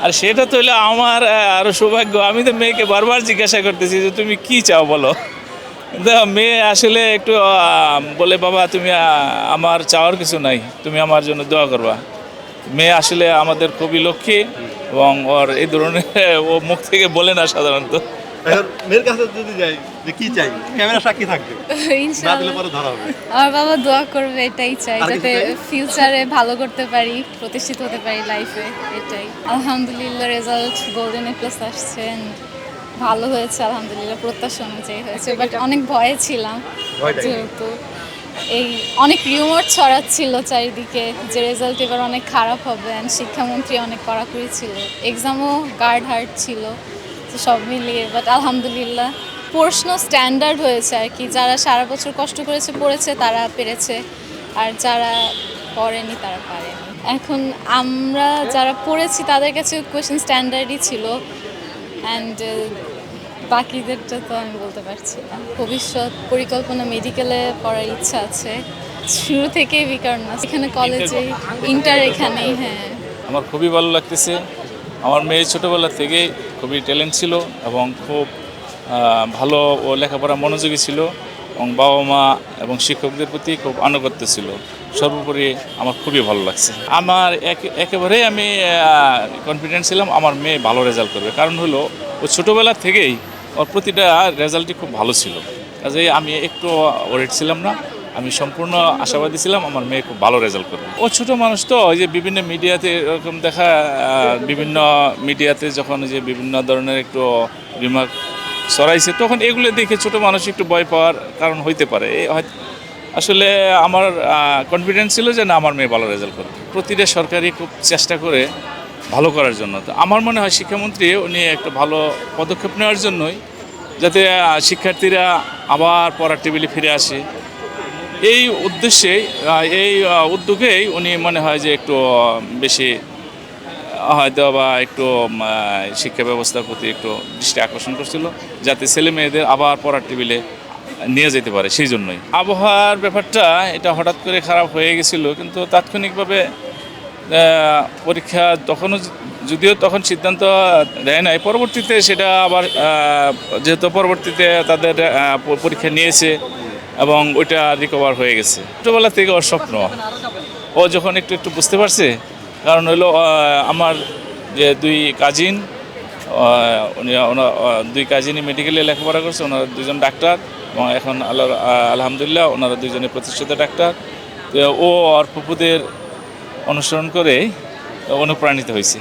আর সেটা তো হলো আমার আরও সৌভাগ্য। আমি তো মেয়েকে বারবার জিজ্ঞাসা করতেছি যে তুমি কি চাও বলো। কিন্তু মেয়ে আসলে একটু বলে বাবা তুমি আমার চাওয়ার কিছু নাই, তুমি আমার জন্য দোয়া করবা। মেয়ে আসলে আমাদের খুবই লক্ষ্মী এবং ওর এই ধরনের ও মুখ থেকে বলে না সাধারণত। এখন মেয়ের কাছে যদি যাই যে কি চাই, ক্যামেরা সাক্ষী থাকবে, না দিলে ইনশাআল্লাহ পরে ধরা হবে। আমার বাবা দোয়া করবে, এটাই চাই আর কিছু যাতে চাই? ফিউচারে ভালো করতে পারি, প্রতিষ্ঠিত হতে পারি লাইফে, এটাই। আলহামদুলিল্লাহ রেজাল্ট গোল্ডেন এ প্লাস আসছে and ভালো হয়েছে আলহামদুলিল্লাহ, প্রত্যাশা অনুযায়ী হয়েছে, বাট অনেক ভয়ে ছিলাম ভয়টাই। যেহেতু এই অনেক রিউমার ছড়াচ্ছিল চারিদিকে যে রেজাল্ট এবার অনেক খারাপ হবে and শিক্ষামন্ত্রী অনেক কড়াকড়ি ছিল, এক্সামও গার্ড হার্ড ছিল, তো সব মিলিয়ে বাট আলহামদুলিল্লাহ প্রশ্ন স্ট্যান্ডার্ড হয়েছে আর কি। যারা সারা বছর কষ্ট করেছে পড়েছে তারা পেরেছে, আর যারা পড়েনি তারা পারেনি। এখন আমরা যারা পড়েছি তাদের কাছে কোয়েশ্চেন স্ট্যান্ডার্ডই ছিল অ্যান্ড বাকিদেরটা তো আমি বলতে পারছি না। ভবিষ্যৎ পরিকল্পনা মেডিকেলে পড়ার ইচ্ছা আছে শুরু থেকেই, বিকার না এখানে কলেজে ইন্টার এখানেই। হ্যাঁ, আমার খুবই ভালো লাগতেছে। আমার মেয়ে ছোটোবেলা থেকে খুবই ট্যালেন্ট ছিল এবং খুব ভালো ও লেখাপড়া মনোযোগী ছিল এবং বাবা মা এবং শিক্ষকদের প্রতি খুব আনুগত্য ছিল। সর্বোপরি আমার খুবই ভালো লাগছে। আমার একেবারেই আমি কনফিডেন্ট ছিলাম আমার মেয়ে ভালো রেজাল্ট করবে, কারণ হলো ও ছোটোবেলা থেকেই ওর প্রতিটা রেজাল্টই খুব ভালো ছিল, কাজেই আমি একটু ওরিড ছিলাম না। আমি সম্পূর্ণ আশাবাদী ছিলাম আমার মেয়ে খুব ভালো রেজাল্ট করবে। ও ছোটো মানুষ তো, ওই যে বিভিন্ন মিডিয়াতে এরকম দেখা, বিভিন্ন মিডিয়াতে যখন যে বিভিন্ন ধরনের একটু রিমার্ক ছড়াইছে, তখন এগুলো দেখে ছোটো মানুষ একটু ভয় পাওয়ার কারণ হইতে পারে। আসলে আমার কনফিডেন্স ছিল যে না, আমার মেয়ে ভালো রেজাল্ট করবে। প্রতিটা সরকারি খুব চেষ্টা করে ভালো করার জন্য। তো আমার মনে হয় শিক্ষামন্ত্রী উনি একটা ভালো পদক্ষেপ নেওয়ার জন্যই, যাতে শিক্ষার্থীরা আবার পড়ার টেবিলে ফিরে আসে, এই উদ্দেশ্যে এই উদ্যোগেই উনি মনে হয় যে একটু বেশি হয়তো বা একটু শিক্ষা ব্যবস্থার প্রতি একটু দৃষ্টি আকর্ষণ করছিল, যাতে ছেলে মেয়েদের আবার পড়ার টেবিলে নিয়ে যেতে পারে। সেই জন্যই আবহাওয়ার ব্যাপারটা এটা হঠাৎ করে খারাপ হয়ে গেছিলো, কিন্তু তাৎক্ষণিকভাবে পরীক্ষা তখনও যদিও তখন সিদ্ধান্ত দেয় নাই, পরবর্তীতে সেটা আবার যেহেতু পরবর্তীতে তাদের পরীক্ষা নিয়েছে এবং ওইটা রিকভার হয়ে গেছে। ছোটোবেলা থেকে ওর স্বপ্ন, ও যখন একটু একটু বুঝতে পারছে, কারণ হলো আমার যে দুই কাজিন, দুই কাজিনই মেডিকেলে লেখাপড়া করছে, ওনারা দুজন ডাক্তার এবং এখন আলহামদুলিল্লাহ ওনারা দুজনে প্রতিষ্ঠিত ডাক্তার। ও আর ফুপুদের অনুসরণ করে অনুপ্রাণিত হয়েছে।